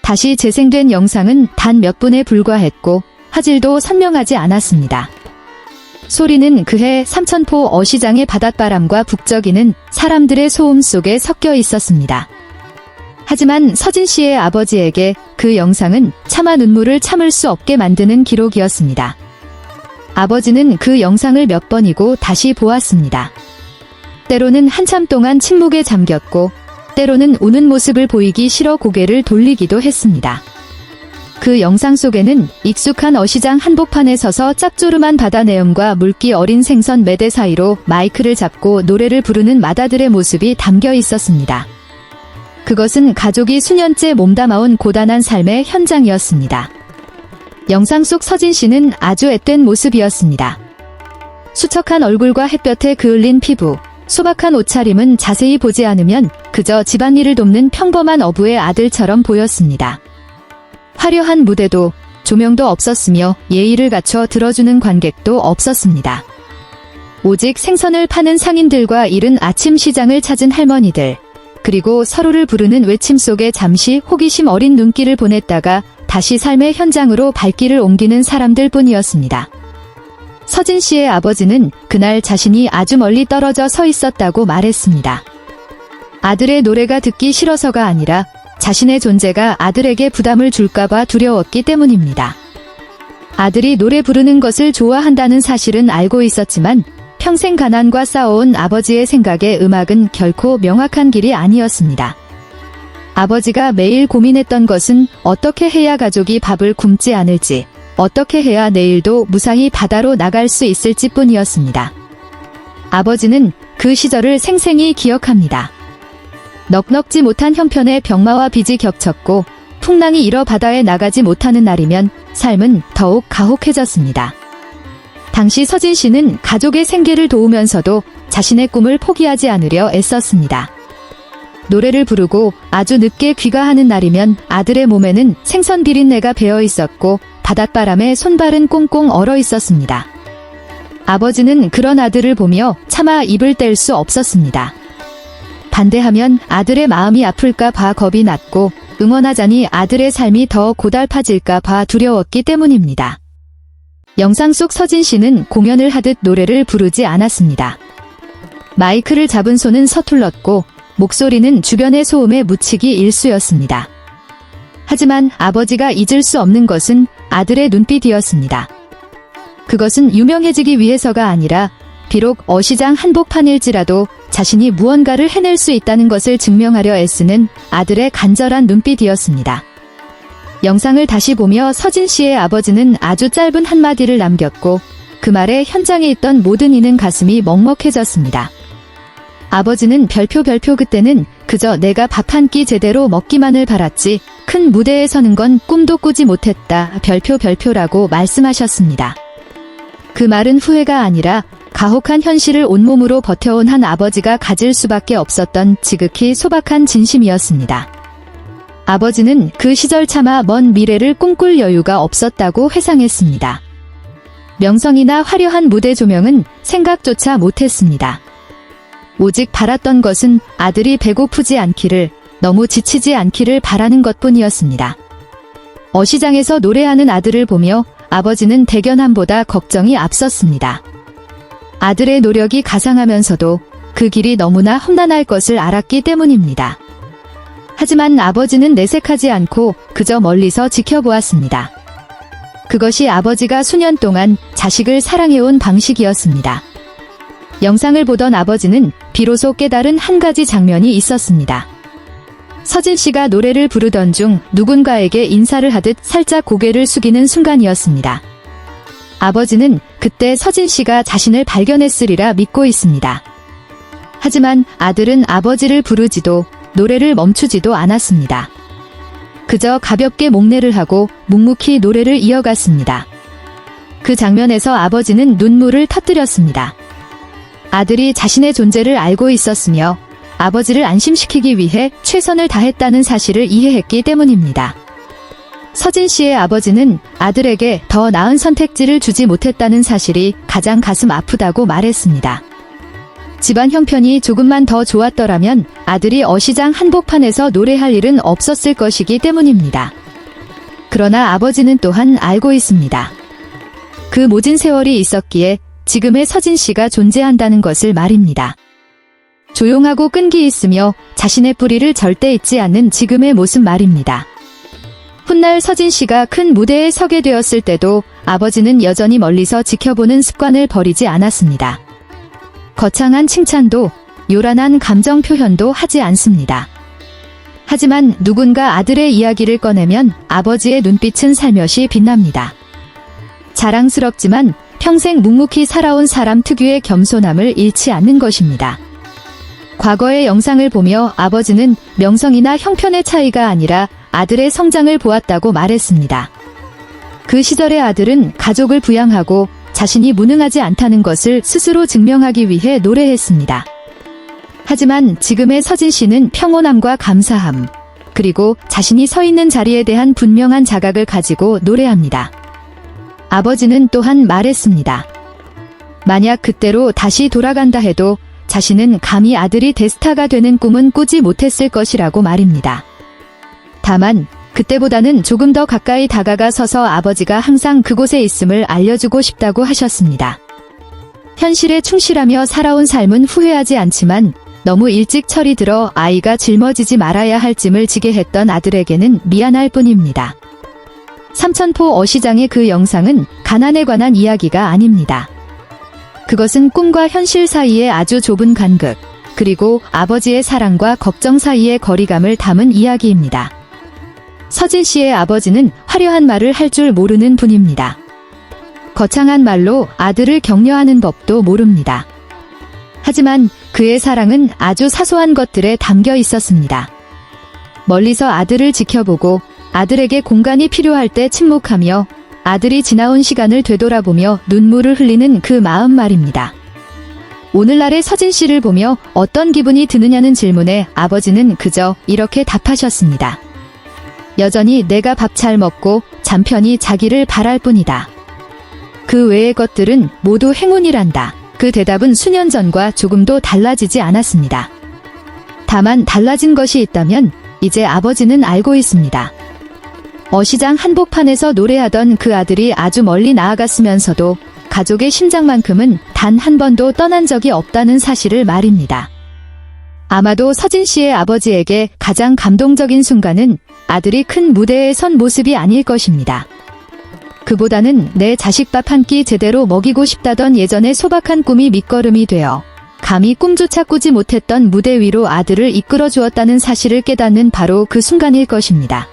다시 재생된 영상은 단 몇 분에 불과했고 화질도 선명하지 않았습니다. 소리는 그해 삼천포 어시장의 바닷바람과 북적이는 사람들의 소음 속에 섞여 있었습니다. 하지만 서진 씨의 아버지에게 그 영상은 차마 눈물을 참을 수 없게 만드는 기록이었습니다. 아버지는 그 영상을 몇 번이고 다시 보았습니다. 때로는 한참 동안 침묵에 잠겼고 때로는 우는 모습을 보이기 싫어 고개를 돌리기도 했습니다. 그 영상 속에는 익숙한 어시장 한복판에 서서 짭조름한 바다 내음과 물기 어린 생선 매대 사이로 마이크를 잡고 노래를 부르는 마다들의 모습이 담겨 있었습니다. 그것은 가족이 수년째 몸담아온 고단한 삶의 현장이었습니다. 영상 속 서진 씨는 아주 앳된 모습이었습니다. 수척한 얼굴과 햇볕에 그을린 피부, 소박한 옷차림은 자세히 보지 않으면 그저 집안일을 돕는 평범한 어부의 아들처럼 보였습니다. 화려한 무대도 조명도 없었으며 예의를 갖춰 들어주는 관객도 없었습니다. 오직 생선을 파는 상인들과 이른 아침 시장을 찾은 할머니들, 그리고 서로를 부르는 외침 속에 잠시 호기심 어린 눈길을 보냈다가 다시 삶의 현장으로 발길을 옮기는 사람들 뿐이었습니다. 서진 씨의 아버지는 그날 자신이 아주 멀리 떨어져 서 있었다고 말했습니다. 아들의 노래가 듣기 싫어서가 아니라 자신의 존재가 아들에게 부담을 줄까봐 두려웠기 때문입니다. 아들이 노래 부르는 것을 좋아한다는 사실은 알고 있었지만 평생 가난과 싸워온 아버지의 생각에 음악은 결코 명확한 길이 아니었습니다. 아버지가 매일 고민했던 것은 어떻게 해야 가족이 밥을 굶지 않을지, 어떻게 해야 내일도 무사히 바다로 나갈 수 있을지 뿐이었습니다. 아버지는 그 시절을 생생히 기억합니다. 넉넉지 못한 형편에 병마와 빚이 겹쳤고 풍랑이 일어 바다에 나가지 못하는 날이면 삶은 더욱 가혹해졌습니다. 당시 서진 씨는 가족의 생계를 도우면서도 자신의 꿈을 포기하지 않으려 애썼습니다. 노래를 부르고 아주 늦게 귀가하는 날이면 아들의 몸에는 생선 비린내가 배어 있었고 바닷바람에 손발은 꽁꽁 얼어 있었습니다. 아버지는 그런 아들을 보며 차마 입을 뗄 수 없었습니다. 반대하면 아들의 마음이 아플까 봐 겁이 났고 응원하자니 아들의 삶이 더 고달파질까 봐 두려웠기 때문입니다. 영상 속 서진 씨는 공연을 하듯 노래를 부르지 않았습니다. 마이크를 잡은 손은 서툴렀고 목소리는 주변의 소음에 묻히기 일쑤였습니다. 하지만 아버지가 잊을 수 없는 것은 아들의 눈빛이었습니다. 그것은 유명해지기 위해서가 아니라 비록 어시장 한복판일지라도 자신이 무언가를 해낼 수 있다는 것을 증명하려 애쓰는 아들의 간절한 눈빛이었습니다. 영상을 다시 보며 서진 씨의 아버지는 아주 짧은 한마디를 남겼고 그 말에 현장에 있던 모든 이는 가슴이 먹먹해졌습니다. 아버지는 별표 그때는 그저 내가 밥 한 끼 제대로 먹기만을 바랐지 큰 무대에 서는 건 꿈도 꾸지 못했다. 별표라고 말씀하셨습니다. 그 말은 후회가 아니라 가혹한 현실을 온몸으로 버텨온 한 아버지가 가질 수밖에 없었던 지극히 소박한 진심이었습니다. 아버지는 그 시절 차마 먼 미래를 꿈꿀 여유가 없었다고 회상했습니다. 명성이나 화려한 무대 조명은 생각조차 못했습니다. 오직 바랐던 것은 아들이 배고프지 않기를, 너무 지치지 않기를 바라는 것뿐이었습니다. 어시장에서 노래하는 아들을 보며 아버지는 대견함보다 걱정이 앞섰습니다. 아들의 노력이 가상하면서도 그 길이 너무나 험난할 것을 알았기 때문입니다. 하지만 아버지는 내색하지 않고 그저 멀리서 지켜보았습니다. 그것이 아버지가 수년 동안 자식을 사랑해온 방식이었습니다. 영상을 보던 아버지는 비로소 깨달은 한 가지 장면이 있었습니다. 서진 씨가 노래를 부르던 중 누군가에게 인사를 하듯 살짝 고개를 숙이는 순간이었습니다. 아버지는 그때 서진 씨가 자신을 발견했으리라 믿고 있습니다. 하지만 아들은 아버지를 부르지도 노래를 멈추지도 않았습니다. 그저 가볍게 목례를 하고 묵묵히 노래를 이어갔습니다. 그 장면에서 아버지는 눈물을 터뜨렸습니다. 아들이 자신의 존재를 알고 있었으며 아버지를 안심시키기 위해 최선을 다했다는 사실을 이해했기 때문입니다. 서진 씨의 아버지는 아들에게 더 나은 선택지를 주지 못했다는 사실이 가장 가슴 아프다고 말했습니다. 집안 형편이 조금만 더 좋았더라면 아들이 어시장 한복판에서 노래할 일은 없었을 것이기 때문입니다. 그러나 아버지는 또한 알고 있습니다. 그 모진 세월이 있었기에 지금의 서진 씨가 존재한다는 것을 말입니다. 조용하고 끈기 있으며 자신의 뿌리를 절대 잊지 않는 지금의 모습 말입니다. 훗날 서진 씨가 큰 무대에 서게 되었을 때도 아버지는 여전히 멀리서 지켜보는 습관을 버리지 않았습니다. 거창한 칭찬도 요란한 감정 표현도 하지 않습니다. 하지만 누군가 아들의 이야기를 꺼내면 아버지의 눈빛은 살며시 빛납니다. 자랑스럽지만 평생 묵묵히 살아온 사람 특유의 겸손함을 잃지 않는 것입니다. 과거의 영상을 보며 아버지는 명성이나 형편의 차이가 아니라 아들의 성장을 보았다고 말했습니다. 그 시절의 아들은 가족을 부양하고 자신이 무능하지 않다는 것을 스스로 증명하기 위해 노래했습니다. 하지만 지금의 서진 씨는 평온함과 감사함, 그리고 자신이 서 있는 자리에 대한 분명한 자각을 가지고 노래합니다. 아버지는 또한 말했습니다. 만약 그때로 다시 돌아간다 해도 자신은 감히 아들이 대스타가 되는 꿈은 꾸지 못했을 것이라고 말입니다. 다만 그때보다는 조금 더 가까이 다가가 서서 아버지가 항상 그곳에 있음을 알려주고 싶다고 하셨습니다. 현실에 충실하며 살아온 삶은 후회하지 않지만 너무 일찍 철이 들어 아이가 짊어지지 말아야 할 짐을 지게 했던 아들에게는 미안할 뿐입니다. 삼천포 어시장의 그 영상은 가난에 관한 이야기가 아닙니다. 그것은 꿈과 현실 사이의 아주 좁은 간극, 그리고 아버지의 사랑과 걱정 사이의 거리감을 담은 이야기입니다. 서진 씨의 아버지는 화려한 말을 할 줄 모르는 분입니다. 거창한 말로 아들을 격려하는 법도 모릅니다. 하지만 그의 사랑은 아주 사소한 것들에 담겨 있었습니다. 멀리서 아들을 지켜보고 아들에게 공간이 필요할 때 침묵하며 아들이 지나온 시간을 되돌아보며 눈물을 흘리는 그 마음 말입니다. 오늘날의 서진 씨를 보며 어떤 기분이 드느냐는 질문에 아버지는 그저 이렇게 답하셨습니다. 여전히 내가 밥 잘 먹고 잠 편히 자기를 바랄 뿐이다. 그 외의 것들은 모두 행운이란다. 그 대답은 수년 전과 조금도 달라지지 않았습니다. 다만 달라진 것이 있다면 이제 아버지는 알고 있습니다. 어시장 한복판에서 노래하던 그 아들이 아주 멀리 나아갔으면서도 가족의 심장만큼은 단 한 번도 떠난 적이 없다는 사실을 말입니다. 아마도 서진 씨의 아버지에게 가장 감동적인 순간은 아들이 큰 무대에 선 모습이 아닐 것입니다. 그보다는 내 자식 밥 한 끼 제대로 먹이고 싶다던 예전의 소박한 꿈이 밑거름이 되어 감히 꿈조차 꾸지 못했던 무대 위로 아들을 이끌어 주었다는 사실을 깨닫는 바로 그 순간일 것입니다.